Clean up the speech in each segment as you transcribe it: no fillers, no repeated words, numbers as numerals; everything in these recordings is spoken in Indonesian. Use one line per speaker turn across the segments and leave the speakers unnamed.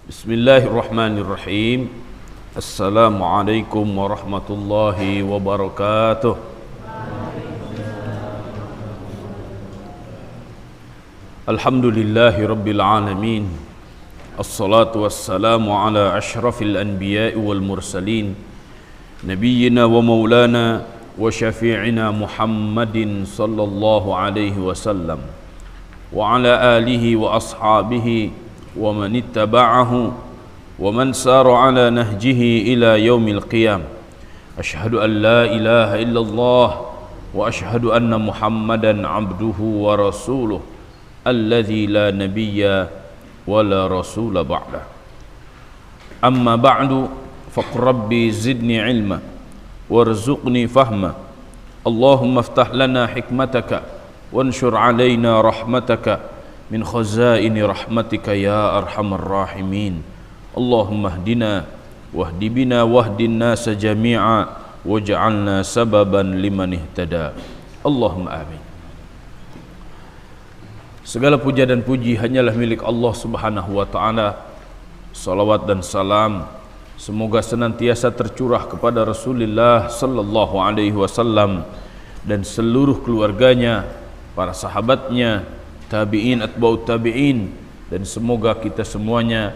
Bismillahirrahmanirrahim. Assalamualaikum warahmatullahi wabarakatuh. Alhamdulillahi rabbil alamin. Assalatu wassalamu ala ashrafil anbiya'i wal mursalin, nabiyyina wa maulana wa syafi'ina Muhammadin sallallahu alaihi wasallam wa ala alihi wa ashabihi wa man ittaba'ahu wa man sara ala nahjihi ila yaumil qiyam. Asyhadu an la ilaha illallah wa asyhadu anna Muhammadan abduhu wa rasuluh alladzi la nabiyya wa la rasula ba'da. Amma ba'du, faqur rabbi zidni ilma warzuqni fahma. Allahumma iftah lana hikmataka wanshur alaina rahmataka min khazaini rahmatika ya arhamar rahimin. Allahumma hdina wahdi bina wahdin nasa jami'a waj'alna sababan liman ihtada. Allahumma amin. Segala puja dan puji hanyalah milik Allah Subhanahu wa taala. Salawat dan salam semoga senantiasa tercurah kepada Rasulullah sallallahu alaihi wasallam dan seluruh keluarganya, para sahabatnya, tabi'in, atba'ut tabi'in, dan semoga kita semuanya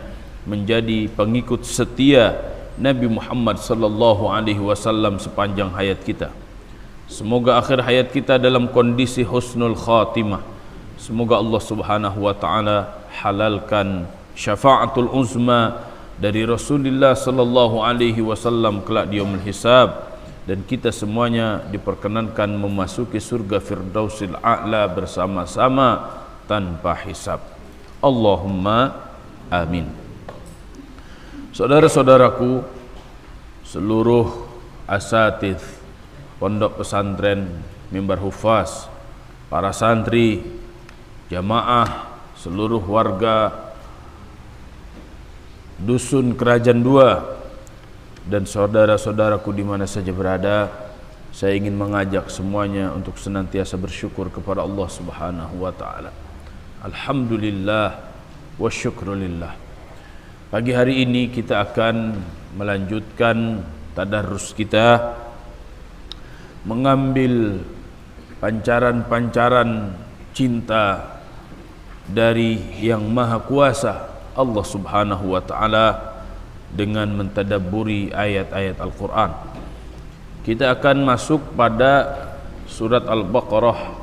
menjadi pengikut setia Nabi Muhammad sallallahu alaihi wasallam sepanjang hayat kita. Semoga akhir hayat kita dalam kondisi husnul khatimah. Semoga Allah Subhanahu wa taala halalkan syafaatul uzma dari Rasulullah sallallahu alaihi wasallam kelak di yaumul hisab, dan kita semuanya diperkenankan memasuki surga Firdausil A'la bersama-sama tanpa hisab. Allahumma amin. Saudara-saudaraku, seluruh asatidz pondok pesantren Mimbar Hufaz, para santri, jamaah, seluruh warga dusun Kerajaan Dua, dan saudara-saudaraku di mana saja berada, saya ingin mengajak semuanya untuk senantiasa bersyukur kepada Allah Subhanahu wa taala. Alhamdulillah wa syukrulillah. Pagi hari ini kita akan melanjutkan tadarrus kita, mengambil pancaran-pancaran cinta dari Yang Maha Kuasa Allah Subhanahu wa taala dengan mentadabburi ayat-ayat Al-Qur'an. Kita akan masuk pada surat Al-Baqarah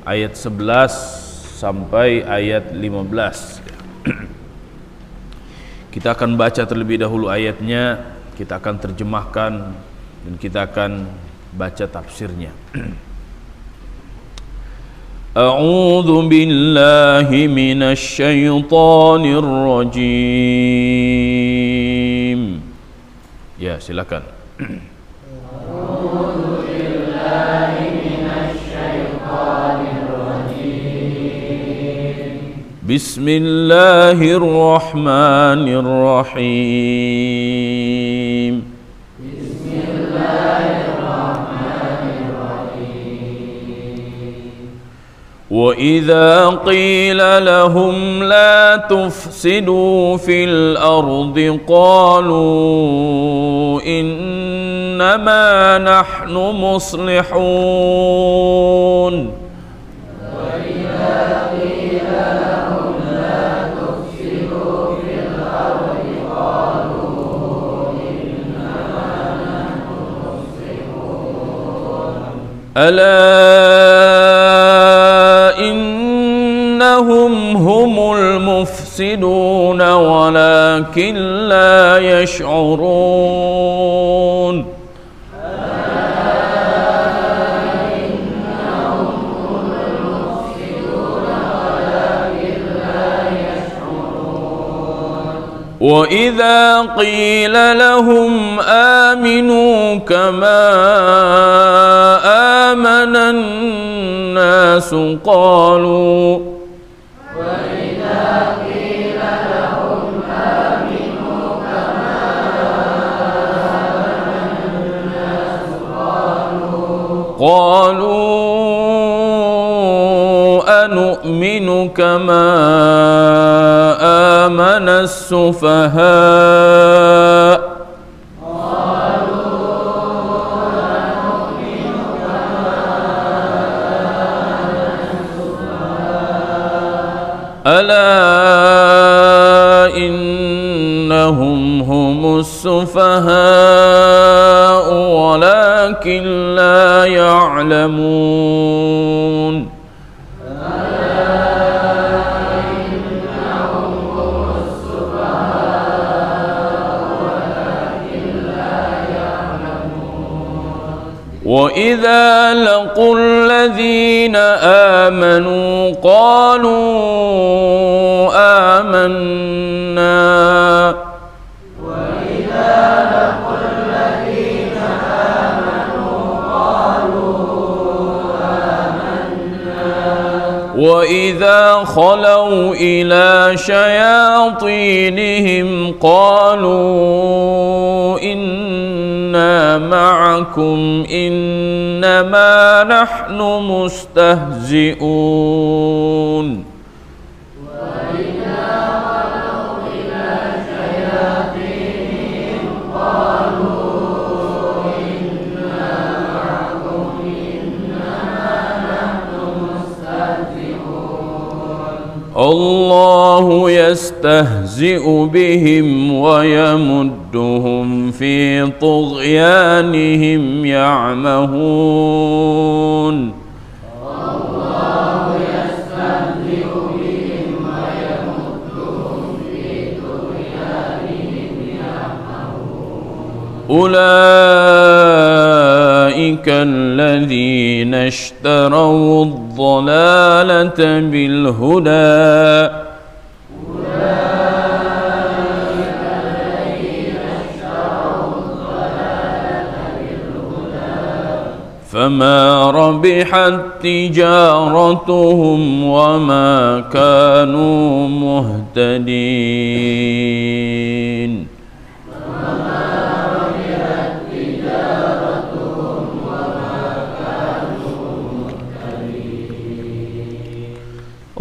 ayat 11 sampai ayat 15. Kita akan baca terlebih dahulu ayatnya, kita akan terjemahkan, dan kita akan baca tafsirnya. A'udzu billahi minasy syaithanir rajim. Ya, silakan. A'udzu billahi minasy syaithanir rajim. Bismillahirrahmanirrahim. وَإِذَا قِيلَ لَهُمْ لَا تُفْسِدُوا فِي الْأَرْضِ قَالُوا إِنَّمَا نَحْنُ مُصْلِحُونَ. وَإِذَا قِيلَ لَهُمْ لَا تُفْسِدُوا فِي الْأَرْضِ قَالُوا إِنَّمَا نَحْنُ مُصْلِحُونَ. إنهم هم المفسدون ولكن لا يشعرون. وإذا قيل لهم آمنوا كما آمن الناس قالوا قالوا كما آمن السفهاء ألا إنهم هم السفهاء ولكن لا يعلمون وإذا لقوا الذين آمنوا قالوا آمنا وإذا خلوا إلى شياطينهم قالوا إنا معكم إنما نحن مستهزئون الله يستهزئ بهم ويمدهم في طغيانهم يعمهون الله يستهزئ بهم ويمدهم في طغيانهم يعمهون أولئك الذين اشتروا الضلالة بالهدى فما ربحت تجارتهم وما كانوا مهتدين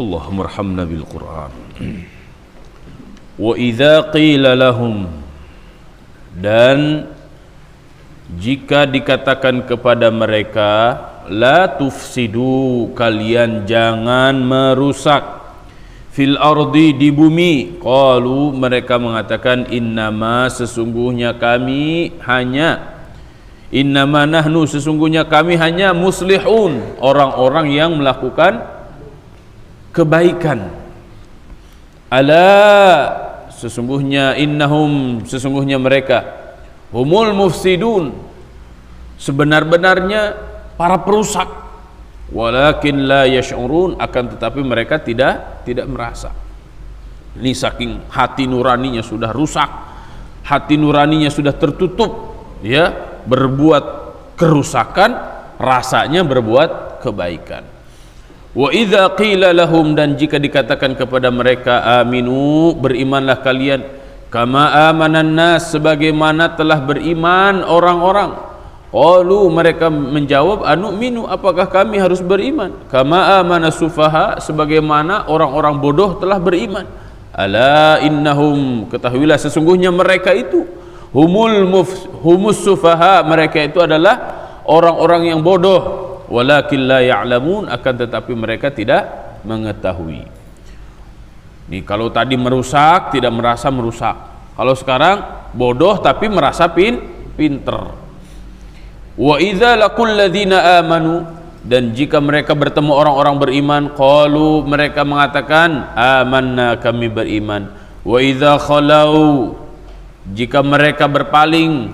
Allahumma arhamna bil Qur'an. Wa idza qila lahum, dan jika dikatakan kepada mereka, la tufsidu, kalian jangan merusak, fil ardi, di bumi, qalu, mereka mengatakan, innama, sesungguhnya kami hanya, innama nahnu, sesungguhnya kami hanya muslihun, orang-orang yang melakukan kebaikan. Ala, sesungguhnya, innahum, sesungguhnya mereka, humul mufsidun, sebenar-benarnya para perusak, walakin la yash'urun, akan tetapi mereka tidak merasa. Ini saking hati nuraninya sudah rusak, hati nuraninya sudah tertutup, ya, berbuat kerusakan, rasanya berbuat kebaikan. Wa idza qila lahum, dan jika dikatakan kepada mereka, aminu, berimanlah kalian, kama amanan nas, sebagaimana telah beriman orang-orang, qalu, mereka menjawab, anu'minu, apakah kami harus beriman, kama amana sufaha, sebagaimana orang-orang bodoh telah beriman. Ala innahum, ketahuilah sesungguhnya mereka itu, humus sufaha, mereka itu adalah orang-orang yang bodoh, walakin la ya'lamun, akan tetapi mereka tidak mengetahui. Nih, kalau tadi merusak tidak merasa merusak, kalau sekarang bodoh tapi merasa pinter. Wa idza laqul ladzina amanu, dan jika mereka bertemu orang-orang beriman, qalu, mereka mengatakan, amanna, kami beriman. Wa idza khalau, jika mereka berpaling,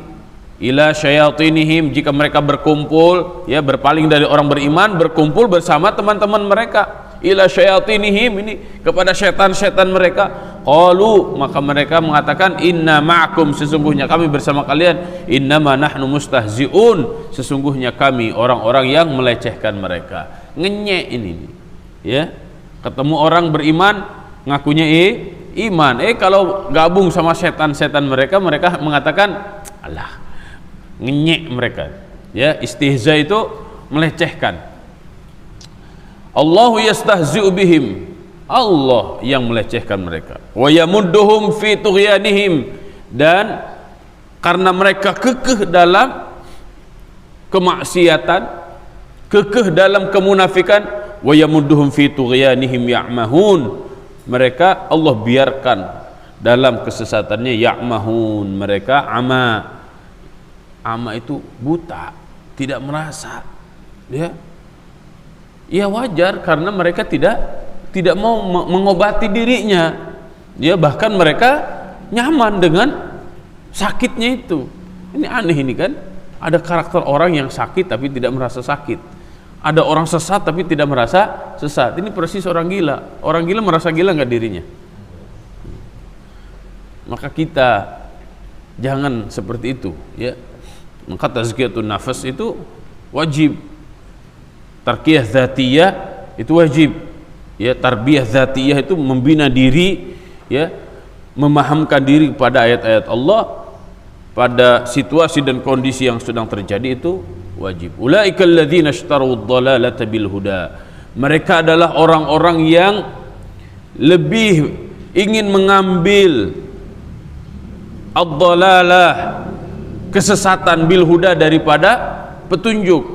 ila syayatinihim, jika mereka berkumpul, ya, berpaling dari orang beriman, berkumpul bersama teman-teman mereka, ila syayatinihim, ini kepada setan-setan mereka, qalu, maka mereka mengatakan, inna ma'akum, sesungguhnya kami bersama kalian, innama nahnu mustahzi'un, sesungguhnya kami orang-orang yang melecehkan mereka. Ngenyek ini, ya, ketemu orang beriman ngakunya iman, kalau gabung sama setan-setan mereka mengatakan, alah, ngenyek mereka, ya, istihza itu melecehkan. Allahu yastahzi'u bihim, Allah yang melecehkan mereka. Wa yamudduhum fi tughyanihim, dan karena mereka kekeh dalam kemaksiatan, kekeh dalam kemunafikan, wa yamudduhum fi tughyanihim ya'mahun, mereka Allah biarkan dalam kesesatannya, ya'mahun, mereka ama itu buta, tidak merasa, ya wajar karena mereka tidak mau mengobati dirinya, bahkan mereka nyaman dengan sakitnya itu. Ini aneh ini kan, ada karakter orang yang sakit tapi tidak merasa sakit, ada orang sesat tapi tidak merasa sesat. Ini persis orang gila. Orang gila merasa gila nggak dirinya? Maka kita jangan seperti itu, ya. Maka tazkiyatun nafas itu wajib, tarkiyah dzatiyah itu wajib, ya. Tarbiyah dzatiyah itu membina diri, ya, memahamkan diri pada ayat-ayat Allah pada situasi dan kondisi yang sedang terjadi, itu wajib. Ulaikal ladzina ishtarawud dhalalata bil huda, mereka adalah orang-orang yang lebih ingin mengambil ad-dhalalah, kesesatan, bil huda, daripada petunjuk,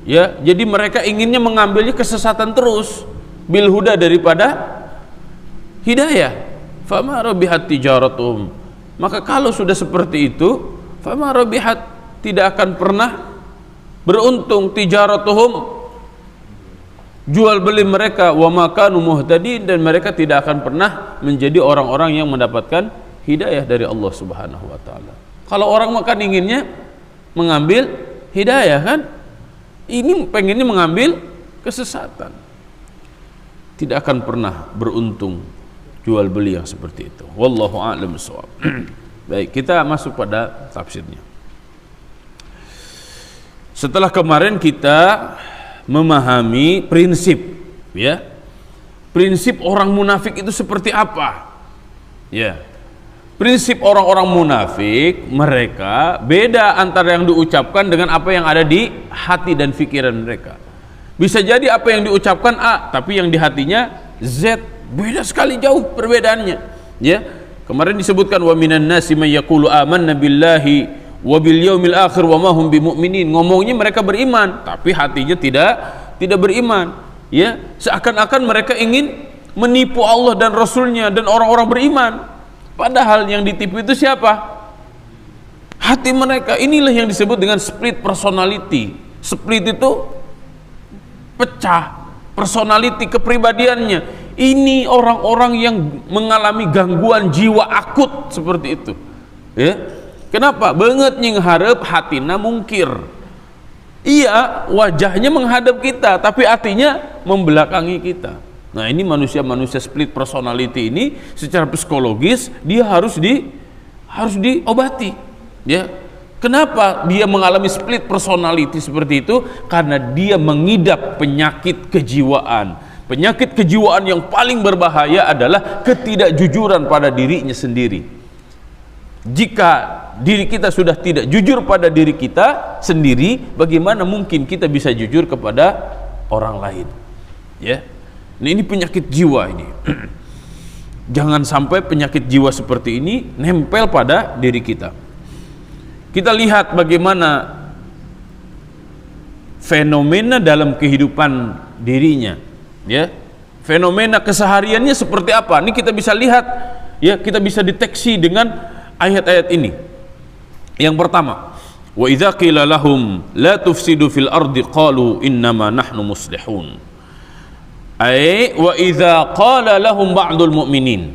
ya. Jadi mereka inginnya mengambilnya kesesatan terus, bil huda, daripada hidayah. Fama rabihat tijaratuhum, maka kalau sudah seperti itu, fama rabihat, tidak akan pernah beruntung, tijaratuhum, jual beli mereka, wa makanu muhtadin, dan mereka tidak akan pernah menjadi orang-orang yang mendapatkan hidayah dari Allah Subhanahu wa taala. Kalau orang makan inginnya mengambil hidayah kan, ini pengennya mengambil kesesatan, tidak akan pernah beruntung jual beli yang seperti itu. Wallahu a'lam bishawab. Baik, kita masuk pada tafsirnya. Setelah kemarin kita memahami prinsip, ya, prinsip orang munafik itu seperti apa, ya. Prinsip orang-orang munafik, mereka beda antara yang diucapkan dengan apa yang ada di hati dan pikiran mereka. Bisa jadi apa yang diucapkan A, tapi yang di hatinya Z, beda sekali, jauh perbedaannya, ya. Kemarin disebutkan wa minan nasi may yaqulu amanna billahi wa bil yaumil akhir wa ma hum bimumin. Ngomongnya mereka beriman, tapi hatinya tidak beriman, ya. Seakan-akan mereka ingin menipu Allah dan Rasulnya dan orang-orang beriman. Padahal yang ditipu itu siapa? Hati mereka. Inilah yang disebut dengan split personality. Split itu pecah personality, kepribadiannya. Ini orang-orang yang mengalami gangguan jiwa akut seperti itu, ya. Kenapa? Banget nying harap hatina mungkir. Iya, wajahnya menghadap kita, tapi hatinya membelakangi kita. Nah, ini manusia-manusia split personality ini secara psikologis dia harus diobati, ya. Kenapa dia mengalami split personality seperti itu? Karena dia mengidap penyakit kejiwaan. Penyakit kejiwaan yang paling berbahaya adalah ketidakjujuran pada dirinya sendiri. Jika diri kita sudah tidak jujur pada diri kita sendiri, bagaimana mungkin kita bisa jujur kepada orang lain, ya. Ini penyakit jiwa ini. Jangan sampai penyakit jiwa seperti ini nempel pada diri kita. Kita lihat bagaimana fenomena dalam kehidupan dirinya, ya. Fenomena kesehariannya seperti apa? Ini kita bisa lihat, ya, kita bisa deteksi dengan ayat-ayat ini. Yang pertama, wa idza qila lahum la tufsidu fil ardi qalu innama nahnu muslihun. Ai wa idza qala lahum ba'dul mu'minin,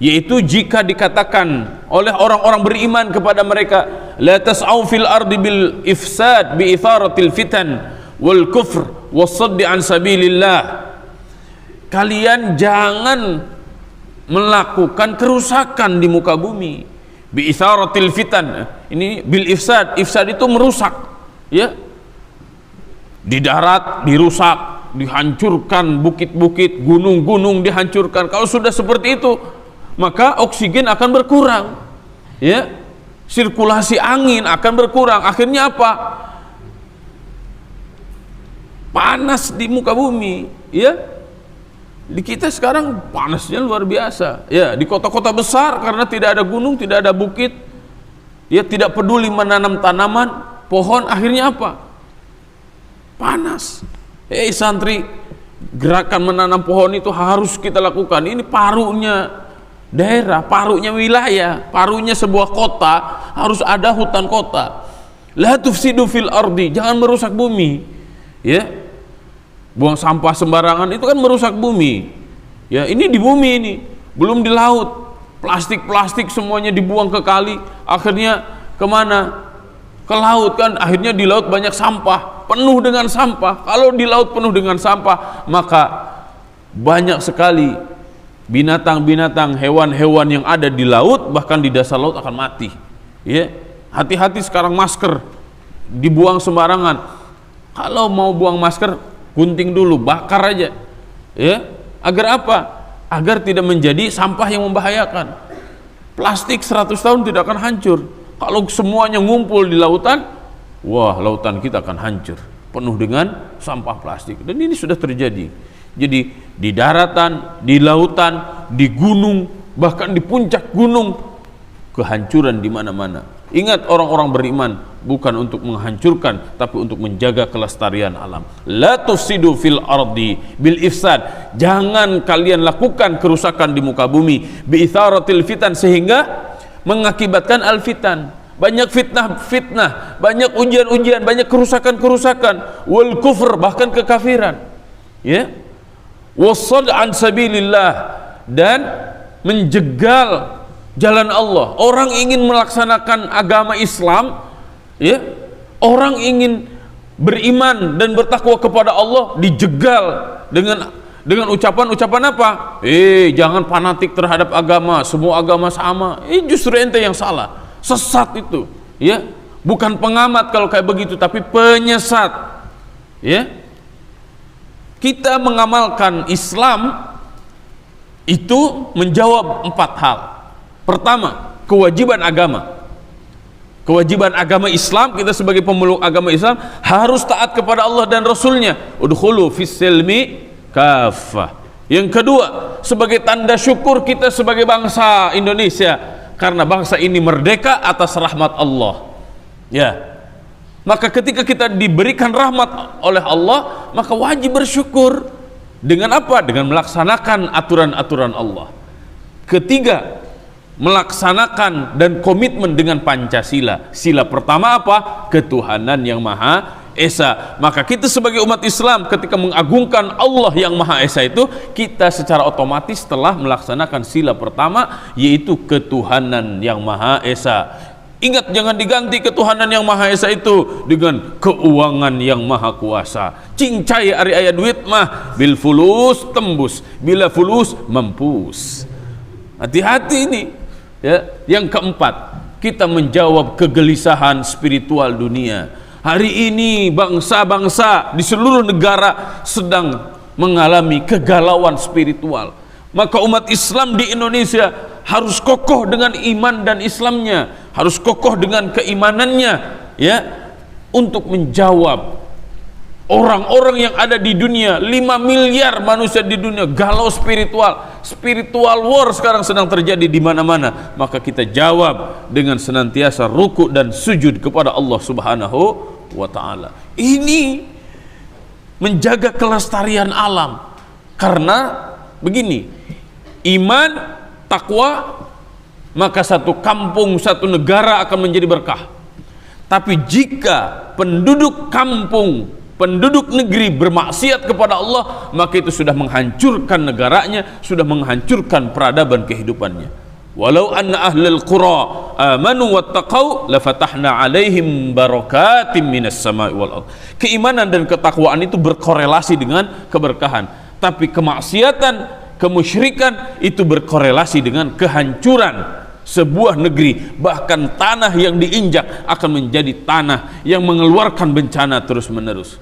yaitu jika dikatakan oleh orang-orang beriman kepada mereka, la tas'au fil ardi bil ifsad bi itharatil fitan wal kufr was-sadd an sabilillah, kalian jangan melakukan kerusakan di muka bumi. Bi itharatil fitan, ini bil ifsad, ifsad itu merusak, ya. Di darat dirusak, dihancurkan bukit-bukit, gunung-gunung dihancurkan. Kalau sudah seperti itu, maka oksigen akan berkurang, ya. Sirkulasi angin akan berkurang. Akhirnya apa? Panas di muka bumi, ya. Di kita sekarang panasnya luar biasa. Ya, di kota-kota besar karena tidak ada gunung, tidak ada bukit, ya tidak peduli menanam tanaman, pohon, akhirnya apa? Panas. Santri, gerakan menanam pohon itu harus kita lakukan. Ini parunya daerah, parunya wilayah, parunya sebuah kota, harus ada hutan kota. La tufsidu fil ardi, jangan merusak bumi. Ya. Buang sampah sembarangan itu kan merusak bumi. Ya, ini di bumi ini, belum di laut. Plastik-plastik semuanya dibuang ke kali, akhirnya kemana? Ke laut kan, akhirnya di laut banyak sampah, penuh dengan sampah. Kalau di laut penuh dengan sampah, maka banyak sekali binatang-binatang, hewan-hewan yang ada di laut, bahkan di dasar laut akan mati. Ya, hati-hati sekarang masker dibuang sembarangan. Kalau mau buang masker, gunting dulu, bakar aja, ya. Agar apa? Agar tidak menjadi sampah yang membahayakan. Plastik 100 tahun tidak akan hancur. Kalau semuanya ngumpul di lautan, wah, lautan kita akan hancur, penuh dengan sampah plastik. Dan ini sudah terjadi. Jadi di daratan, di lautan, di gunung, bahkan di puncak gunung, kehancuran di mana-mana. Ingat, orang-orang beriman bukan untuk menghancurkan, tapi untuk menjaga kelestarian alam. La tufsidu fil ardi bil ifsad. Jangan kalian lakukan kerusakan di muka bumi bi itharatil fitan, sehingga mengakibatkan al-fitan. Banyak fitnah, banyak ujian-ujian, banyak kerusakan-kerusakan, wal kufur, bahkan kekafiran. Ya. Wasad an sabilillah, dan menjegal jalan Allah. Orang ingin melaksanakan agama Islam, ya, orang ingin beriman dan bertakwa kepada Allah, dijegal dengan ucapan-ucapan apa? Jangan fanatik terhadap agama, semua agama sama. Justru ente yang salah, sesat itu, ya. Bukan pengamat kalau kayak begitu, tapi penyesat, ya. Kita mengamalkan Islam itu menjawab 4 hal. Pertama, kewajiban agama. Kewajiban agama Islam, kita sebagai pemeluk agama Islam harus taat kepada Allah dan Rasulnya. Udkhulu fis silmi kafah. Yang kedua, sebagai tanda syukur kita sebagai bangsa Indonesia, karena bangsa ini merdeka atas rahmat Allah. Ya. Maka ketika kita diberikan rahmat oleh Allah, maka wajib bersyukur. Dengan apa? Dengan melaksanakan aturan-aturan Allah. Ketiga, melaksanakan dan komitmen dengan Pancasila. Sila pertama apa? Ketuhanan yang Maha Esa. Maka kita sebagai umat Islam ketika mengagungkan Allah yang Maha Esa itu, kita secara otomatis telah melaksanakan sila pertama, yaitu ketuhanan yang Maha Esa. Ingat, jangan diganti ketuhanan yang Maha Esa itu dengan keuangan yang Maha Kuasa. Cincai ari aya duit mah bil fulus tembus, bila fulus mampus. Hati-hati ini. Ya, yang keempat, kita menjawab kegelisahan spiritual dunia. Hari ini bangsa-bangsa di seluruh negara sedang mengalami kegalauan spiritual. Maka umat Islam di Indonesia harus kokoh dengan iman dan Islamnya, harus kokoh dengan keimanannya, ya, untuk menjawab orang-orang yang ada di dunia. 5 miliar manusia di dunia galau spiritual war sekarang sedang terjadi di mana-mana. Maka kita jawab dengan senantiasa ruku dan sujud kepada Allah Subhanahu wa ta'ala. Ini menjaga kelestarian alam. Karena begini, iman, takwa, maka satu kampung, satu negara akan menjadi berkah. Tapi jika penduduk kampung, penduduk negeri bermaksiat kepada Allah, maka itu sudah menghancurkan negaranya, sudah menghancurkan peradaban kehidupannya. Walau anna ahlal qura amanu wattaqau lafatahna alaihim barakatim minas sama'i wal ardh. Keimanan dan ketakwaan itu berkorelasi dengan keberkahan, tapi kemaksiatan, kemusyrikan itu berkorelasi dengan kehancuran sebuah negeri. Bahkan tanah yang diinjak akan menjadi tanah yang mengeluarkan bencana terus-menerus.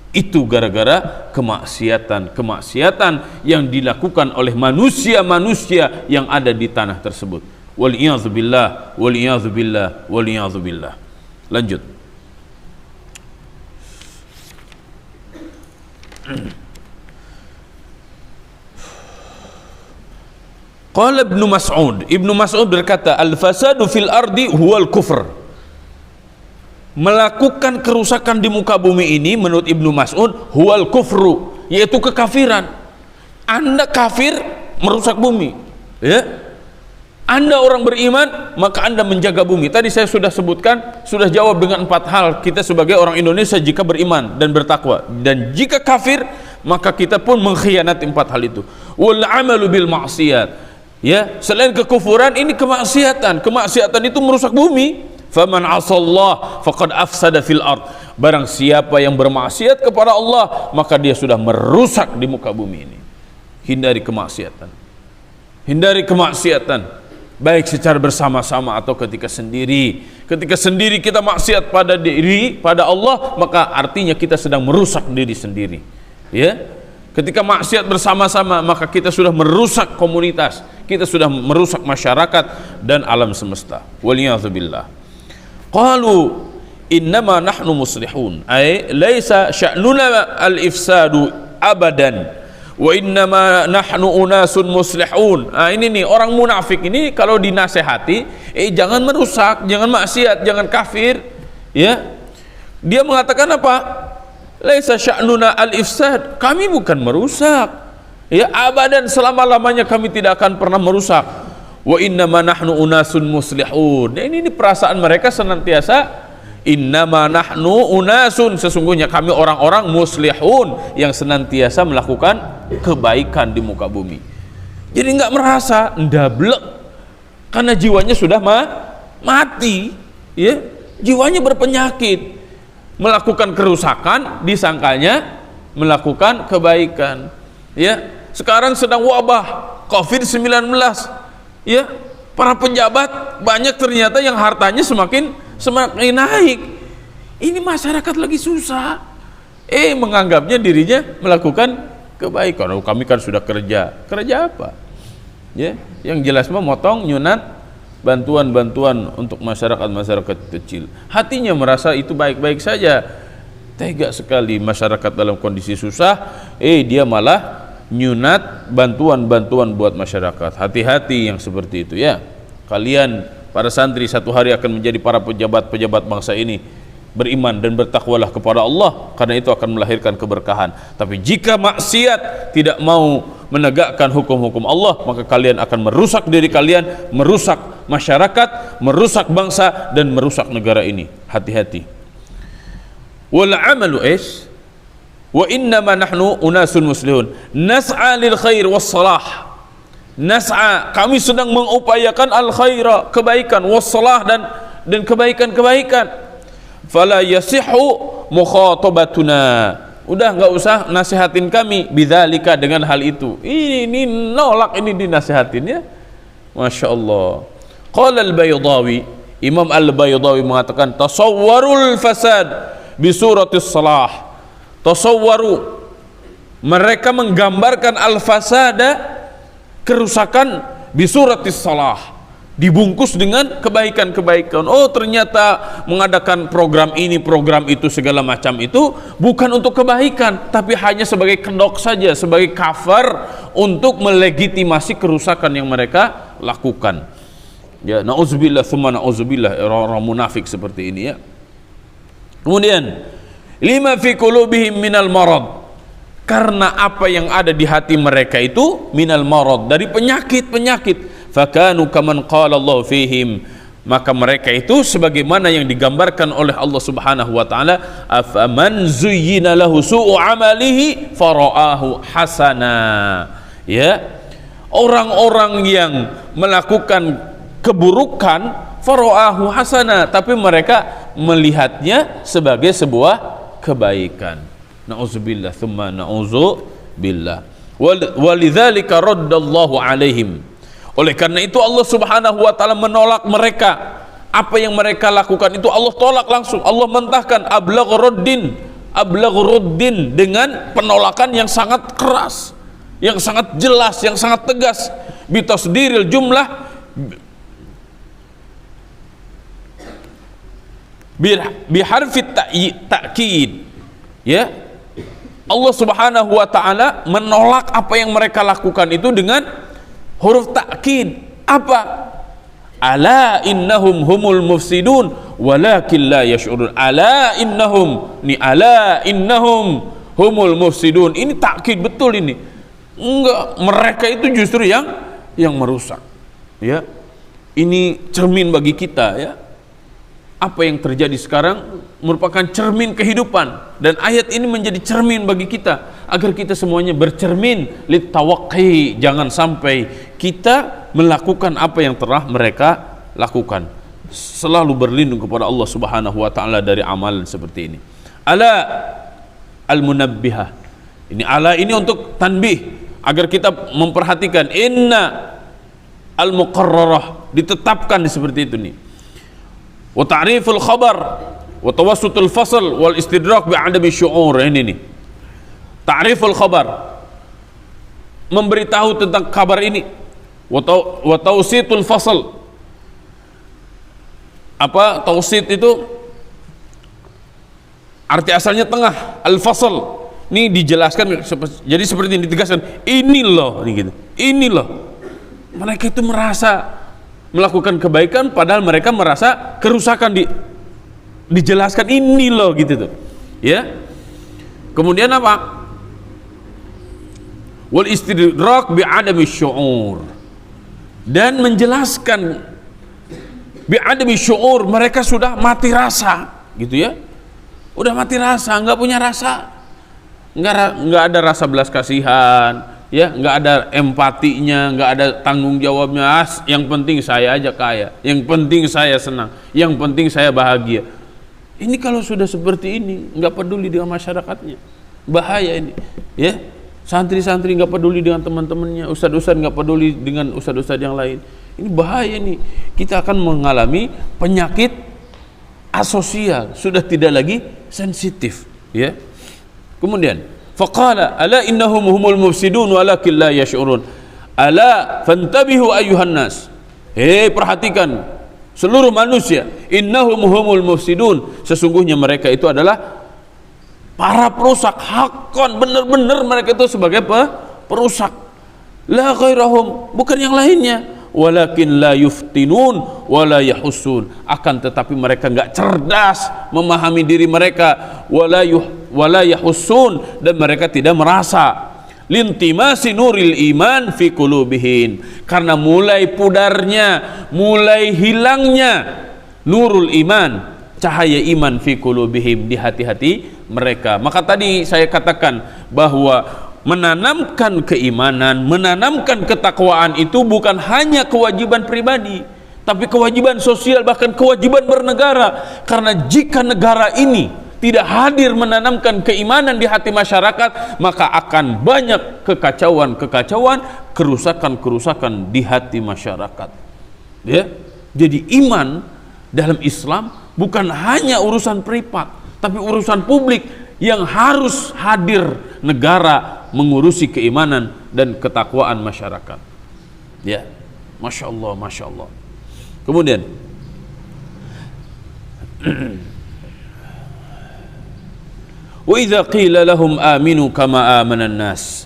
Itu gara-gara kemaksiatan yang dilakukan oleh manusia-manusia yang ada di tanah tersebut. Wal'iyadzubillah, wal'iyadzubillah, wal'iyadzubillah. Lanjut. Qala Ibnu Mas'ud berkata, al-fasadu fil ardi huwal kufr. Melakukan kerusakan di muka bumi ini menurut Ibnu Mas'ud huwal kufru, yaitu kekafiran. Anda kafir merusak bumi, ya. Anda orang beriman, maka Anda menjaga bumi. Tadi saya sudah sebutkan, sudah jawab dengan 4 hal kita sebagai orang Indonesia jika beriman dan bertakwa. Dan jika kafir, maka kita pun mengkhianati 4 hal itu. Wal amalu bil maksiat. Ya, selain kekufuran, ini kemaksiatan. Kemaksiatan itu merusak bumi. Faman asallah faqad afsada fil ard. Barang siapa yang bermaksiat kepada Allah, maka dia sudah merusak di muka bumi ini. Hindari kemaksiatan. Hindari kemaksiatan, baik secara bersama-sama atau ketika sendiri. Ketika sendiri kita maksiat pada diri, pada Allah, maka artinya kita sedang merusak diri sendiri. Ya. Ketika maksiat bersama-sama, maka kita sudah merusak komunitas, kita sudah merusak masyarakat dan alam semesta. Waliyadzubillah. Qalu innama nahnu muslihun, ay laisa sya'nuna al-ifsadu abadan wa innama nahnu unasun muslihun. Ini nih orang munafik ini kalau dinasehati, jangan merusak, jangan maksiat, jangan kafir, ya. Dia mengatakan apa? Laisa sya'nuna al-ifsad, kami bukan merusak, ya, abadan, selama-lamanya kami tidak akan pernah merusak. Wa innama nahnu unasun muslihun. Ini perasaan mereka senantiasa, innama nahnu unasun, sesungguhnya kami orang-orang muslihun yang senantiasa melakukan kebaikan di muka bumi. Jadi nggak merasa ndablek karena jiwanya sudah mati, ya, jiwanya berpenyakit. Melakukan kerusakan disangkanya melakukan kebaikan, ya. Sekarang sedang wabah COVID-19, ya, para pejabat banyak ternyata yang hartanya semakin naik. Ini masyarakat lagi susah, menganggapnya dirinya melakukan kebaikan. Oh, kami kan sudah kerja apa, ya, yang jelas mah motong nyunat bantuan untuk masyarakat kecil. Hatinya merasa itu baik-baik saja. Tega sekali masyarakat dalam kondisi susah, dia malah nyunat bantuan buat masyarakat. Hati-hati yang seperti itu, ya. Kalian para santri satu hari akan menjadi para pejabat bangsa ini. Beriman dan bertakwalah kepada Allah, karena itu akan melahirkan keberkahan. Tapi jika maksiat, tidak mau menegakkan hukum-hukum Allah, maka kalian akan merusak diri kalian, merusak masyarakat, merusak bangsa, dan merusak negara ini. Hati-hati. Wal amalu wa innama nahnu unasun muslihun nas'a lil khair was salah. Nas'a, kami sedang mengupayakan al khaira, kebaikan, was salah, dan kebaikan-kebaikan. Fala yasihu mukhatabatuna, udah nggak usah nasihatin kami bidzalika, dengan hal itu. Ini nolak, ini dinasihatin, ya. Masya Allah. Qala al-Baydawi, Imam al-Baydawi mengatakan, tasawwarul fasad bi suratis salah. Tasawwaru, mereka menggambarkan al-fasada, kerusakan, bi suratis salah, dibungkus dengan kebaikan-kebaikan. Oh, ternyata mengadakan program ini, program itu, segala macam itu bukan untuk kebaikan, tapi hanya sebagai kedok saja, sebagai cover untuk melegitimasi kerusakan yang mereka lakukan. Ya, na'udzubillah tsumma na'udzubillah, orang munafik seperti ini, ya. Kemudian, lima fi qulubihim minal marad, karena apa yang ada di hati mereka itu minal marad, dari penyakit-penyakit. Fakanu kaman qala Allah fihim, maka mereka itu sebagaimana yang digambarkan oleh Allah Subhanahu wa taala, afaman zuyyina lahu su'u amalihi fara'ahu hasana. Ya, orang-orang yang melakukan keburukan, fara'ahu hasana, tapi mereka melihatnya sebagai sebuah kebaikan. Na'udzubillah tsumma na'udzubillah. Walidzalika raddallahu alaihim, oleh karena itu Allah Subhanahu wa taala menolak mereka. Apa yang mereka lakukan itu Allah tolak langsung. Allah mentahkan ablaghruddin, dengan penolakan yang sangat keras, yang sangat jelas, yang sangat tegas. Bitasdiril jumlah biharfi ta'kid. Ya, Allah Subhanahu wa taala menolak apa yang mereka lakukan itu dengan huruf takkid. Apa? Ala innahum humul mufsidun walakin la yash'urun. Ala innahum, ni ala innahum humul mufsidun. Ini takkid betul ini. Enggak, mereka itu justru yang merusak. Ya. Ini cermin bagi kita, ya. Apa yang terjadi sekarang merupakan cermin kehidupan, dan ayat ini menjadi cermin bagi kita agar kita semuanya bercermin litawaqi, jangan sampai kita melakukan apa yang telah mereka lakukan. Selalu berlindung kepada Allah Subhanahu wa taala dari amalan seperti ini. Ala al-munabbihah. Ini ala ini untuk tanbih agar kita memperhatikan. Inna al-muqarrarah, ditetapkan seperti itu nih. Wa ta'riful khabar wa tawassutul fasl wal istidrak bi adami syu'ur. Ini nih ta'riful khabar, memberitahu tentang kabar ini. Wa tawsitul fasl, apa tawsit itu arti asalnya tengah, al fasl ini dijelaskan, jadi seperti ini ditegaskan, ini loh, ini gitu, ini loh. Mereka itu merasa melakukan kebaikan padahal mereka merasa kerusakan, dijelaskan ini loh gitu tuh, ya. Kemudian apa? Wal istidrak bi adami syu'ur, dan menjelaskan bi adami syu'ur, mereka sudah mati rasa gitu ya. Udah mati rasa, nggak punya rasa, nggak ada rasa belas kasihan, ya, nggak ada empatinya, nggak ada tanggung jawabnya. Yang penting saya aja kaya, yang penting saya senang, yang penting saya bahagia. Ini kalau sudah seperti ini, nggak peduli dengan masyarakatnya, bahaya ini, ya. Santri-santri nggak peduli dengan teman-temannya, ustadz-ustadz nggak peduli dengan ustadz-ustadz yang lain. Ini bahaya nih, kita akan mengalami penyakit asosial, sudah tidak lagi sensitif, ya. Kemudian faqala ala innahum humul mufsidun walakin la yash'urun. Ala fantabihu ayyuhan nas. Perhatikan seluruh manusia, innahum humul mufsidun, sesungguhnya mereka itu adalah para perusak. Hakon, benar-benar mereka itu sebagai perusak. La ghairahum, bukan yang lainnya. Walakin la yuftinun wala yahussun, akan tetapi mereka enggak cerdas memahami diri mereka. Wala yahussun, dan mereka tidak merasa. Lintimasi nuril iman fi qulubihim, karena mulai pudarnya, mulai hilangnya nurul iman, cahaya iman fi qulubihim, di hati-hati mereka. Maka tadi saya katakan bahwa menanamkan keimanan, menanamkan ketakwaan itu bukan hanya kewajiban pribadi, tapi kewajiban sosial, bahkan kewajiban bernegara. Karena jika negara ini tidak hadir menanamkan keimanan di hati masyarakat, maka akan banyak kekacauan, kerusakan di hati masyarakat, ya. Jadi iman dalam Islam bukan hanya urusan privat, tapi urusan publik yang harus hadir negara mengurusi keimanan dan ketakwaan masyarakat, ya. Masya Allah, Masya Allah. Kemudian wa idza qila lahum aminu kama amana an-nas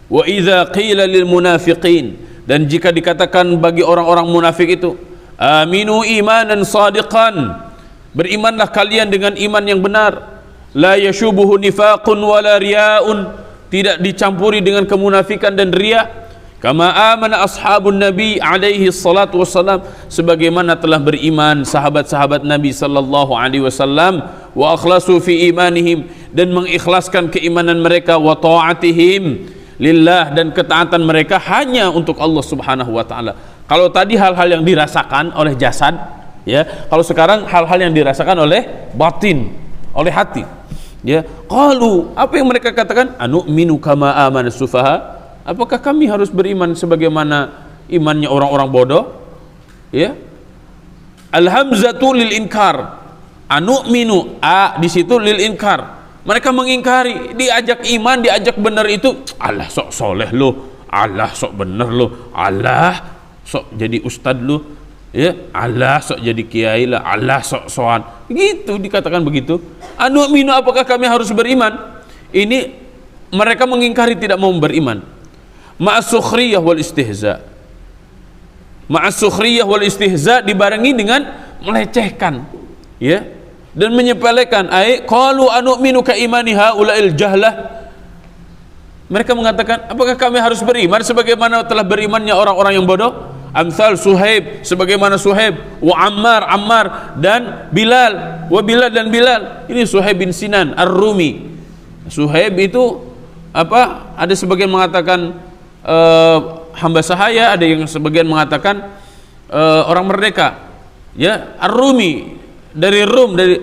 wa idza qila lil munafiqin, dan jika dikatakan bagi orang-orang munafik itu, aminu imanan sadiqan, berimanlah kalian dengan iman yang benar, la yashubuhu nifaqun wala riyaun, tidak dicampuri dengan kemunafikan dan riya. Kama amana ashabun nabi alaihi salatu wassalam, sebagaimana telah beriman sahabat-sahabat Nabi sallallahu alaihi wasallam, wa akhlasu fi imanihim, dan mengikhlaskan keimanan mereka, wa ta'atihim lillah, dan ketaatan mereka hanya untuk Allah Subhanahu wa taala. Kalau tadi hal-hal yang dirasakan oleh jasad, ya, kalau sekarang hal-hal yang dirasakan oleh batin, oleh hati. Ya, qalu, apa yang mereka katakan? Anu'minu kama amana sufaha, apakah kami harus beriman sebagaimana imannya orang-orang bodoh? Ya. Al-hamzatu lil inkar. Anu'minu, di situ lil inkar. Mereka mengingkari, diajak iman, diajak benar itu, Allah sok soleh lo, Allah sok benar lo, Allah sok jadi ustad lo, ya, Allah sok jadi kiai lah, Allah sok soan, gitu dikatakan begitu. Anu'minu, apakah kami harus beriman? Ini mereka mengingkari, tidak mau beriman. Ma'as-sukhriyah wal istihza, ma'as sukhriyah wal istihza, dibarengi dengan melecehkan, ya, dan menyepelekan. Qalu anu'minu ka imani haula'il jahlah. Mereka mengatakan, apakah kami harus beriman sebagaimana telah berimannya orang-orang yang bodoh? Amsal Suhaib, sebagaimana Suhaib, wa Ammar dan Bilal, wa Bilal dan Bilal. Ini Suhaib bin Sinan Ar-Rumi. Suhaib itu apa? Ada sebagian mengatakan hamba sahaya, ada yang sebagian mengatakan orang merdeka. Ya, Ar-Rumi dari Rum, dari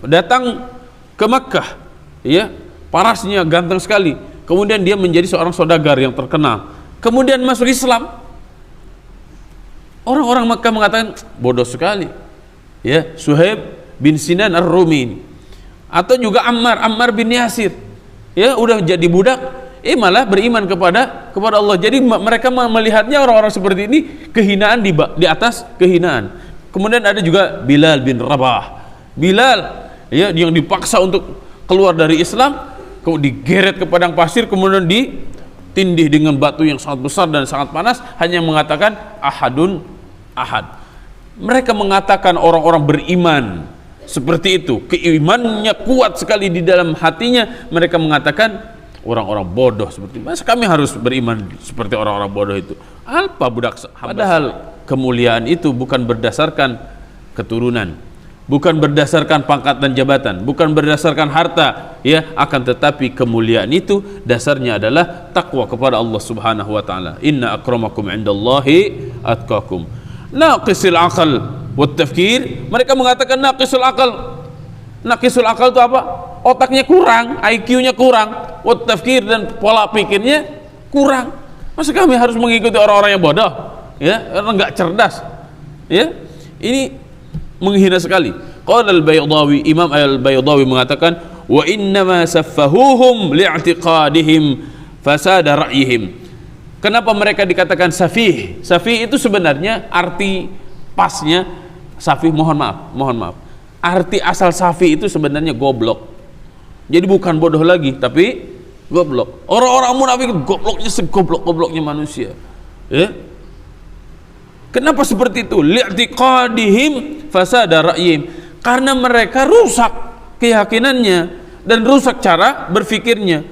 datang ke Makkah. Ya, parasnya ganteng sekali. Kemudian dia menjadi seorang saudagar yang terkenal. Kemudian masuk Islam. Orang-orang Makkah mengatakan bodoh sekali, ya, Suhaib bin Sinan Ar-Rumi. Atau juga Ammar bin Yasir, ya, udah jadi budak, malah beriman kepada Allah. Jadi mereka melihatnya orang-orang seperti ini kehinaan di atas kehinaan. Kemudian ada juga Bilal bin Rabah. Bilal, ya, yang dipaksa untuk keluar dari Islam, kemudian digeret ke padang pasir, kemudian ditindih dengan batu yang sangat besar dan sangat panas, hanya mengatakan ahadun ahad. Mereka mengatakan orang-orang beriman seperti itu, keimanannya kuat sekali di dalam hatinya. Mereka mengatakan orang-orang bodoh seperti itu. Masa kami harus beriman seperti orang-orang bodoh itu? Apa budak? Padahal kemuliaan itu bukan berdasarkan keturunan, bukan berdasarkan pangkat dan jabatan, bukan berdasarkan harta, ya, akan tetapi kemuliaan itu dasarnya adalah takwa kepada Allah Subhanahu wa taala. Inna akramakum indallahi atqakum. Naqisul aqal wat tafkir, mereka mengatakan naqisul aqal. Naqisul aqal itu apa? Otaknya kurang, IQ-nya kurang, wat tafkir, dan pola pikirnya kurang. Masa kami harus mengikuti orang-orang yang bodoh, ya, orang enggak cerdas, ya? Ini menghina sekali. Qala al-Baydawi, Imam al-Baydawi mengatakan, wa innama saffahuhum li'tiqadihim fasada ra'yihim. Kenapa mereka dikatakan safih? Safih itu sebenarnya arti pasnya safih, mohon maaf. Arti asal safih itu sebenarnya goblok. Jadi bukan bodoh lagi, tapi goblok. Orang-orang munafik gobloknya segoblok-gobloknya manusia. Ya? Kenapa seperti itu? Li'tiqadihim fasada ra'yihim. Karena mereka rusak keyakinannya dan rusak cara berfikirnya.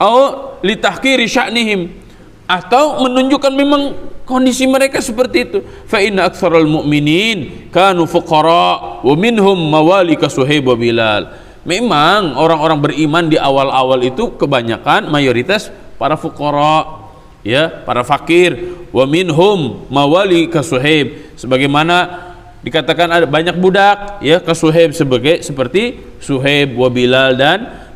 Au litahqiri sya'nihim, atau menunjukkan memang kondisi mereka seperti itu. Fa inna aktsaral mu'minin kanu fuqara wa minhum mawali ka Suhaib wa Bilal. Memang orang-orang beriman di awal-awal itu kebanyakan mayoritas para fuqara, ya, para fakir. Wa minhum mawali ka Suhaib, sebagaimana dikatakan ada banyak budak, ya, ka Suhaib seperti Suhaib wa Bilal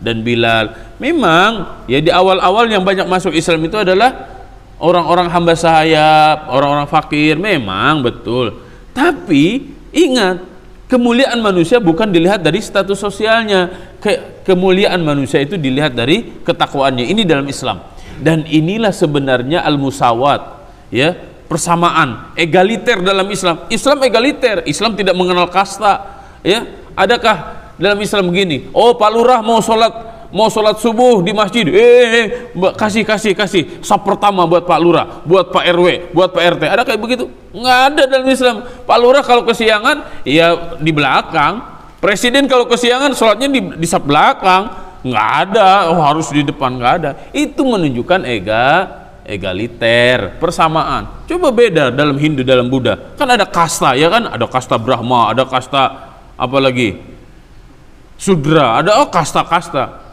dan Bilal. Memang ya di awal-awal yang banyak masuk Islam itu adalah orang-orang hamba sahaya, orang-orang fakir, memang betul. Tapi ingat, kemuliaan manusia bukan dilihat dari status sosialnya. Kemuliaan manusia itu dilihat dari ketakwaannya. Ini dalam Islam. Dan inilah sebenarnya al-musawat, ya, persamaan, egaliter dalam Islam. Islam egaliter, Islam tidak mengenal kasta, ya. Adakah dalam Islam begini, oh Pak Lurah mau sholat subuh di masjid, kasih sap pertama buat Pak Lurah, buat Pak RW, buat Pak RT. Ada kayak begitu? Nggak ada dalam Islam. Pak Lurah kalau kesiangan, ya di belakang. Presiden kalau kesiangan, sholatnya di sap belakang. Nggak ada, oh harus di depan, nggak ada. Itu menunjukkan egaliter, persamaan. Coba beda dalam Hindu, dalam Buddha. Kan ada kasta, ya kan? Ada kasta Brahma, ada kasta apa lagi? Sudra, ada kasta-kasta.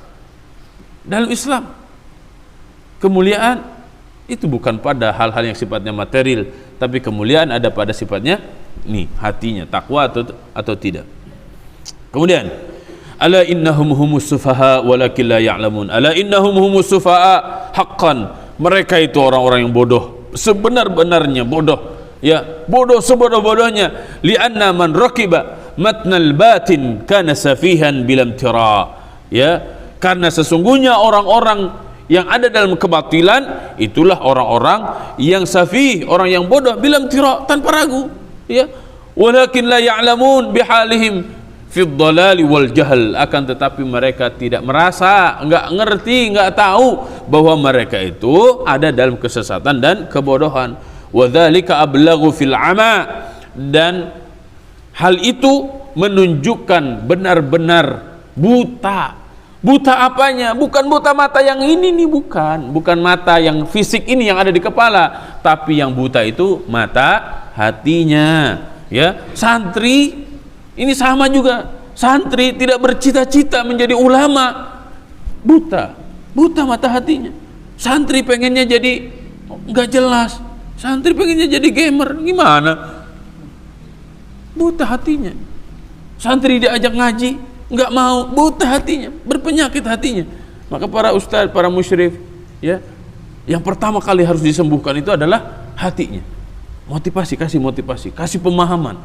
Dalam Islam kemuliaan itu bukan pada hal-hal yang sifatnya material, tapi kemuliaan ada pada sifatnya nih, hatinya, takwa atau tidak. Kemudian ala innahum humus sufaha walakin la ya'lamun. Ala innahum humus sufaha haqqan. Mereka itu orang-orang yang bodoh, sebenar-benarnya bodoh, ya, bodoh sebodoh-bodohnya. Li'anna man raqiba matnal batin kana safihan bilam tira, ya, karena sesungguhnya orang-orang yang ada dalam kebatilan itulah orang-orang yang safih, orang yang bodoh, bilam tira, tanpa ragu, ya. Walakin la ya'lamun bihalihim fi dhalali wal jahl, akan tetapi mereka tidak merasa, enggak ngerti, enggak tahu bahwa mereka itu ada dalam kesesatan dan kebodohan. wa dzalika ablaghu fil ama, dan hal itu menunjukkan benar-benar buta. Buta apanya? Bukan buta mata yang ini nih, bukan mata yang fisik ini yang ada di kepala, tapi yang buta itu mata hatinya. Ya, santri ini sama juga. Santri tidak bercita-cita menjadi ulama, buta mata hatinya. Santri pengennya jadi nggak jelas, santri pengennya jadi gamer, gimana? Buta hatinya. Santri diajak ngaji nggak mau, buta hatinya, berpenyakit hatinya. Maka para ustadz, para musyrif, ya, yang pertama kali harus disembuhkan itu adalah hatinya. Motivasi, kasih pemahaman.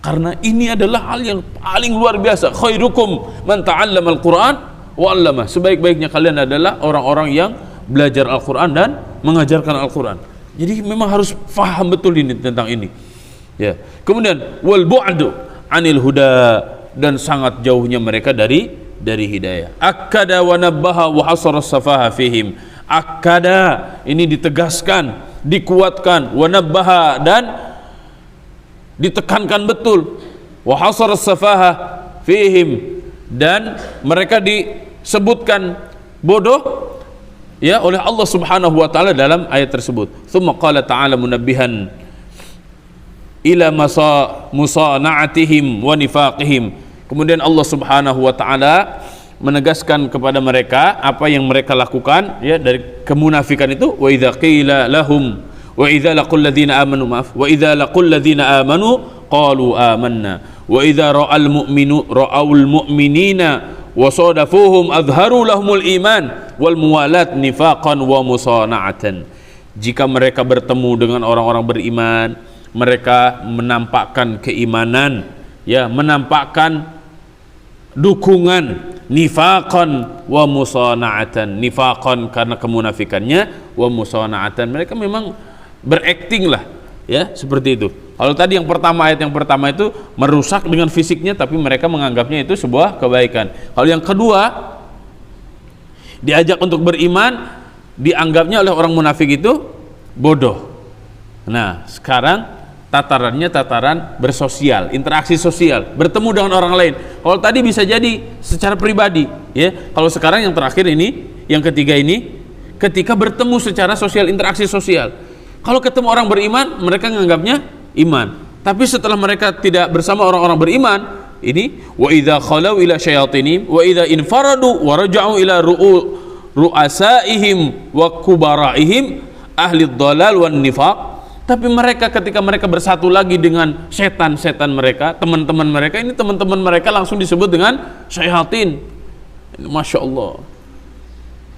Karena ini adalah hal yang paling luar biasa. Khairukum man ta'allamal Qur'an wa 'allamah. Sebaik-baiknya kalian adalah orang-orang yang belajar Al-Qur'an dan mengajarkan Al-Qur'an. Jadi memang harus faham betul ini tentang ini. Ya. Kemudian wal bu'du 'anil huda, dan sangat jauhnya mereka dari hidayah. Akkada wa nabbaha wa hasara safaha fihim. Akkada ini ditegaskan, dikuatkan, wa nabbaha dan ditekankan betul, wa hasara safaha fihim, dan mereka disebutkan bodoh ya oleh Allah Subhanahu wa taala dalam ayat tersebut. Tsumma qala ta'ala munabbihan ila musana'atihim wa nifaqihim. Kemudian Allah Subhanahu wa taala menegaskan kepada mereka apa yang mereka lakukan ya dari kemunafikan itu. Wa idza qila lahum wa idza laqul ladzina amanu wa idza laqul ladzina amanu qalu amanna wa idza ra'aul mu'minina wa sadafuhum azharu lahumul iman wal muwalat nifaqan wa musana'atan. Jika mereka bertemu dengan orang-orang beriman, mereka menampakkan keimanan, ya, menampakkan dukungan, nifaqan wa musana'atan. Nifaqan karena kemunafikannya, wa musana'atan mereka memang berakting lah, ya, seperti itu. Kalau tadi yang pertama, ayat yang pertama itu merusak dengan fisiknya, tapi mereka menganggapnya itu sebuah kebaikan. Kalau yang kedua, diajak untuk beriman, dianggapnya oleh orang munafik itu bodoh. Nah, sekarang tatarannya tataran bersosial, interaksi sosial, bertemu dengan orang lain. Kalau tadi bisa jadi secara pribadi, ya. Kalau sekarang yang terakhir ini, yang ketiga ini, ketika bertemu secara sosial, interaksi sosial. Kalau ketemu orang beriman, mereka menganggapnya iman. Tapi setelah mereka tidak bersama orang-orang beriman, ini wa idza khalau ila syayatinihim wa idza infaradu wa raja'u ila ru'asaihim wa kubaraihim ahli dhalal wan nifaq. Tapi mereka ketika mereka bersatu lagi dengan setan-setan mereka, teman-teman mereka, ini teman-teman mereka langsung disebut dengan syayatin. Masya Allah,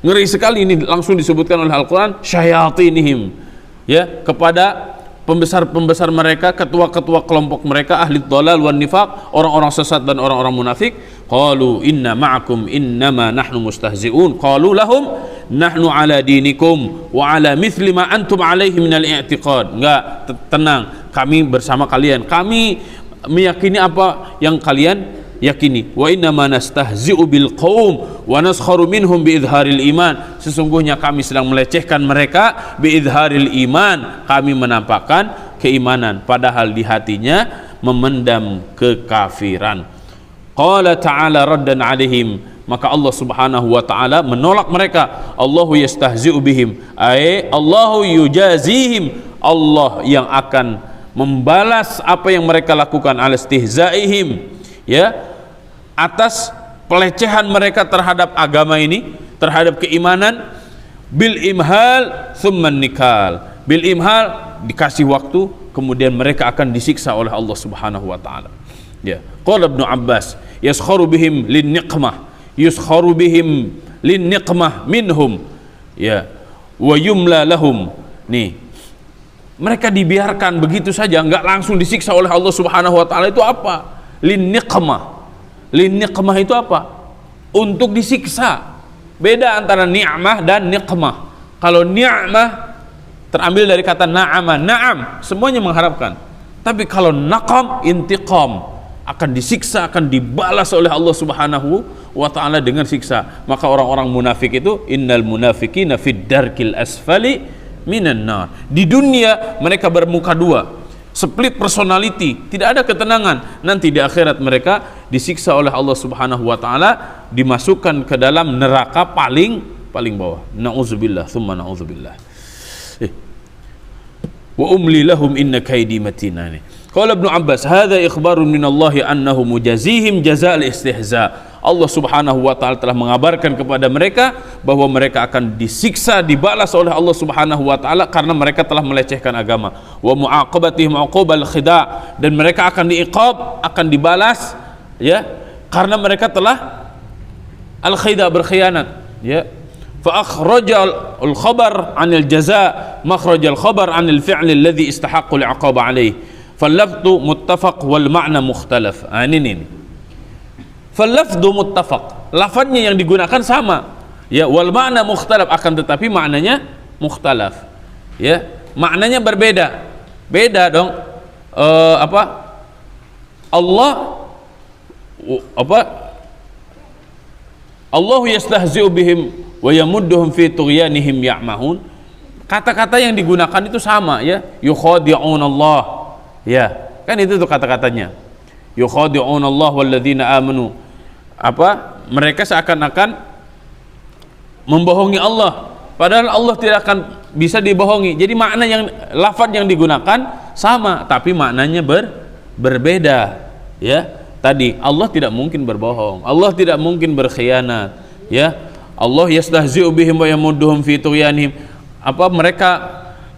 ngeri sekali ini langsung disebutkan oleh Al-Quran, syayatinihim, ya, kepada pembesar-pembesar mereka, ketua-ketua kelompok mereka, ahli dhalal wan nifaq, orang-orang sesat dan orang-orang munafik. Qalu inna ma'akum innama nahnu mustahzi'un. Qalu lahum nahnu ala dinikum wa ala mithli ma antum alaihi minal i'tiqad. Enggak, tenang, kami bersama kalian, kami meyakini apa yang kalian yakini. Wa inna ma nastahzi'u bil qaum wa naskharu minhum bi idharil iman. Sesungguhnya kami sedang melecehkan mereka bi idharil iman, kami menampakkan keimanan padahal di hatinya memendam kekafiran. Qala ta'ala raddan alaihim, maka Allah Subhanahu wa taala menolak mereka. Allahu yastahzi'u bihim, ay Allahu yujazihim, Allah yang akan membalas apa yang mereka lakukan, al istihzaihim, ya, atas pelecehan mereka terhadap agama ini, terhadap keimanan. Bil imhal thumma nikal, bil imhal, dikasih waktu, kemudian mereka akan disiksa oleh Allah Subhanahu wa taala. Ya, qala Ibnu Abbas, yaskharu bihim lin niqmah, yuskharu bihim lin niqmah minhum, ya, wa yumla lahum. Nih, mereka dibiarkan begitu saja, enggak langsung disiksa oleh Allah Subhanahu wa taala. Itu apa? Lin niqmah. Lin niqmah itu apa? Untuk disiksa. Beda antara ni'mah dan niqmah. Kalau ni'mah terambil dari kata na'ama, na'am, semuanya mengharapkan. Tapi kalau naqam, intiqam, akan disiksa, akan dibalas oleh Allah Subhanahu wa taala dengan siksa. Maka orang-orang munafik itu, innal munafiqina fid darkil asfali minan nar. Di dunia mereka bermuka dua, split personality, tidak ada ketenangan. Nanti di akhirat mereka disiksa oleh Allah Subhanahu wa taala, dimasukkan ke dalam neraka paling bawah. Nauzubillah, tsumma nauzubillah. Wa umli lahum inna kaidi matin. Qala Ibnu Abbas, hadza ikhbarun min Allah annahu mujazihim jazaa'al istihza. Allah Subhanahu wa taala telah mengabarkan kepada mereka bahwa mereka akan disiksa, dibalas oleh Allah Subhanahu wa taala karena mereka telah melecehkan agama. Wa mu'aqabatihim 'uqubal khida', dan mereka akan diiqab, akan dibalas ya karena mereka telah al-khida', berkhianat ya. Fa akhraja al-khabar 'anil jazaa' makhraj al-khabar 'anil fi'l alladhi istahaqqu al-'iqab 'alayhi. Fal-lafdhu muttafaq wal ma'na mukhtalaf. Ini. Fal-lafdhu muttafaq, lafadznya yang digunakan sama ya, wal ma'na mukhtalaf, akan tetapi maknanya mukhtalaf ya, maknanya berbeda dong. Allahu yastahzi'u bihim wa yamudduhum fi tughyanihim ya'mahun. Kata-kata yang digunakan itu sama ya, yukhadi'un Allah ya, kan itu tuh kata-katanya, yukhadi'un Allah walladzina amanu. Mereka seakan-akan membohongi Allah, padahal Allah tidak akan bisa dibohongi. Jadi makna yang lafaz yang digunakan sama, tapi maknanya berbeda ya. Tadi Allah tidak mungkin berbohong, Allah tidak mungkin berkhianat ya. Allah yastahzi'u bihim wa yamudduhum fi tughyanihim. Mereka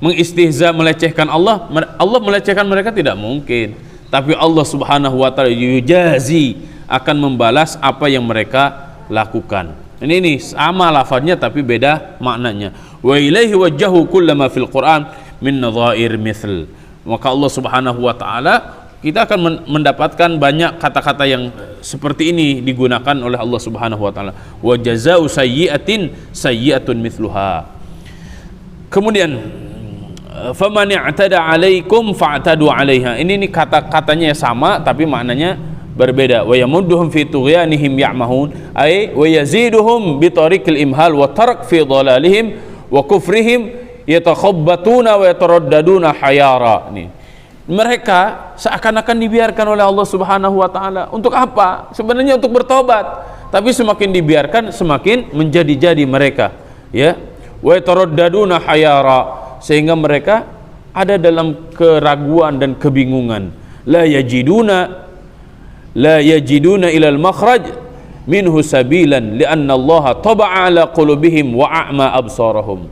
mengistihza, melecehkan Allah, Allah melecehkan mereka tidak mungkin. Tapi Allah Subhanahu wa taala yujazi, akan membalas apa yang mereka lakukan. Ini sama lafadznya tapi beda maknanya. Wa ilaihi wajjahu kullama fil Qur'an min nadhair mithl. Maka Allah Subhanahu wa taala, kita akan mendapatkan banyak kata-kata yang seperti ini digunakan oleh Allah Subhanahu wa taala. Wa jazaa'u sayyi'atin sayyi'atun mithluha. Kemudian faman i'tada 'alaikum fa'tadu 'alaiha. Ini kata-katanya sama tapi maknanya berbeda. Wa yamudduhum fi tughyanihim ya'mahun, ay wa yaziduhum bi tariqil imhal wa tark fi dhalalihim wa kufrihim yatakhabbatuna wa yataraddaduna hayara. Mereka seakan-akan dibiarkan oleh Allah Subhanahu wa taala. Untuk apa? Sebenarnya untuk bertobat, tapi semakin dibiarkan semakin menjadi-jadi mereka ya. Wa yataraddaduna hayara, sehingga mereka ada dalam keraguan dan kebingungan. La yajiduna ilal makhraj minhu sabilan li'anna Allah taba'a ala qulubihim wa a'ma absarahum.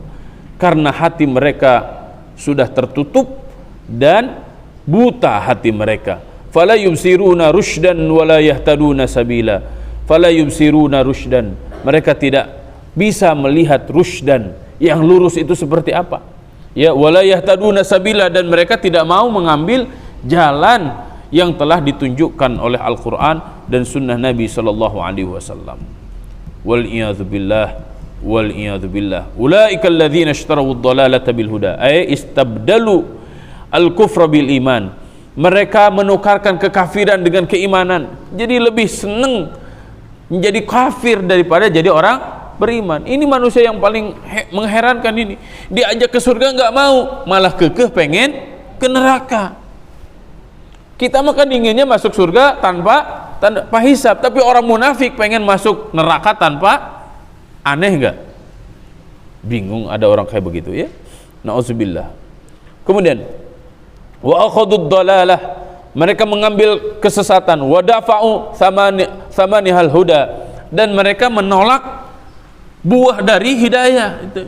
Karena hati mereka sudah tertutup dan buta hati mereka. Fala yubsiruna rusydan wa la yahtaduna sabila. Fala yubsiruna rusydan, mereka tidak bisa melihat rusydan, yang lurus itu seperti apa ya, wa la yahtaduna sabila, dan mereka tidak mau mengambil jalan yang telah ditunjukkan oleh Al-Quran dan Sunnah Nabi Sallallahu Alaihi Wasallam. Wal-iyadhu billah. Ulaika alladhina ishtarawu ad-dalalata bil huda, ay istabdalu al-kufra bil iman. Mereka menukarkan kekafiran dengan keimanan. Jadi lebih senang menjadi kafir daripada jadi orang beriman. Ini manusia yang paling mengherankan ini. Diajak ke surga nggak mau, malah kekeh pengen ke neraka. Kita makan inginnya masuk surga tanpa hisab, tapi orang munafik pengen masuk neraka tanpa. Aneh nggak? Bingung ada orang kayak begitu ya. Nauzubillah. Kemudian wa akhadud dalalah, mereka mengambil kesesatan. Wa dafa'u thamanihal huda, dan mereka menolak buah dari hidayah itu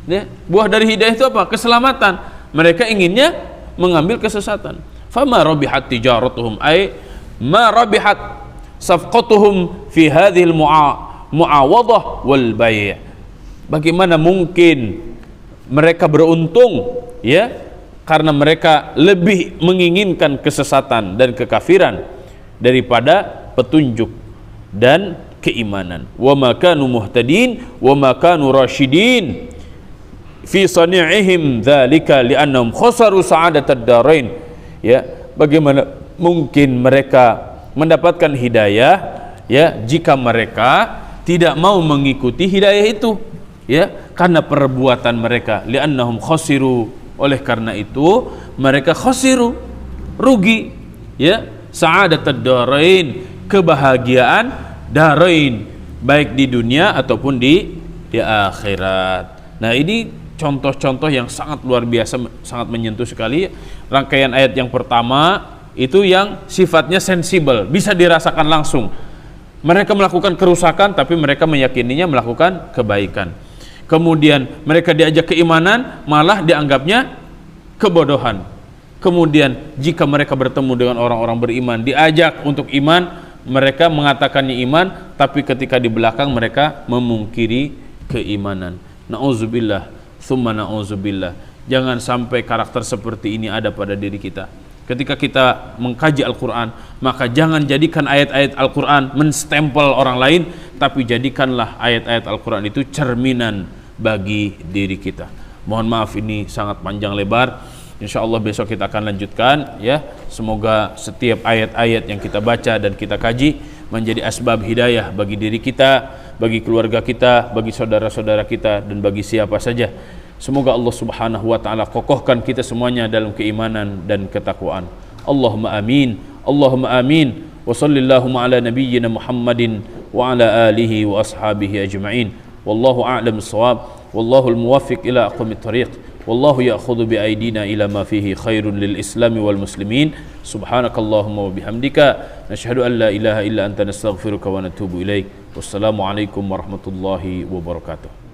ya. Buah dari hidayah itu apa? Keselamatan. Mereka inginnya mengambil kesesatan. Fama rabihat tijaratuhum, ay ma rabihat safqatuhum fi hadhil muawadah wal bay'. Bagaimana mungkin mereka beruntung ya, karena mereka lebih menginginkan kesesatan dan kekafiran daripada petunjuk dan keimanan. Wa ma kanu muhtadin wa ma kanu rasyidin fi sani'ihim dzalika li'annahum khasaru sa'adatad darain. Ya, bagaimana mungkin mereka mendapatkan hidayah ya jika mereka tidak mau mengikuti hidayah itu ya, karena perbuatan mereka. Li'annahum khasiru, oleh karena itu mereka khasiru, rugi, ya, sa'adatad darain, kebahagiaan darain, baik di dunia ataupun di akhirat. Nah, ini contoh-contoh yang sangat luar biasa, sangat menyentuh sekali. Rangkaian ayat yang pertama itu yang sifatnya sensibel, bisa dirasakan langsung. Mereka melakukan kerusakan tapi mereka meyakininya melakukan kebaikan. Kemudian mereka diajak keimanan, malah dianggapnya kebodohan. Kemudian jika mereka bertemu dengan orang-orang beriman, diajak untuk iman, mereka mengatakannya iman, tapi ketika di belakang mereka memungkiri keimanan. Na'udzubillah, tsumma na'udzubillah. Jangan sampai karakter seperti ini ada pada diri kita. Ketika kita mengkaji Al-Quran, maka jangan jadikan ayat-ayat Al-Quran menstempel orang lain, tapi jadikanlah ayat-ayat Al-Quran itu cerminan bagi diri kita. Mohon maaf ini sangat panjang lebar. Insya Allah besok kita akan lanjutkan, ya. Semoga setiap ayat-ayat yang kita baca dan kita kaji menjadi asbab hidayah bagi diri kita, bagi keluarga kita, bagi saudara-saudara kita, dan bagi siapa saja. Semoga Allah Subhanahu wa taala kokohkan kita semuanya dalam keimanan dan ketakwaan. Allahumma amin. Allahumma amin. Wa sallallahu ala nabiyyina Muhammadin wa ala alihi wa ashabihi ajma'in. Wallahu a'lam bissawab. Wallahu al-muwaffiq ila aqwamit thariq. Wallahu ya'khudhu bi aydina ila ma fihi khairun lil Islam wal muslimin. Subhanakallahumma wa bihamdika nashhadu an la ilaha illa anta nastaghfiruka wa natubu ilaik. Wassalamu alaikum warahmatullahi wabarakatuh.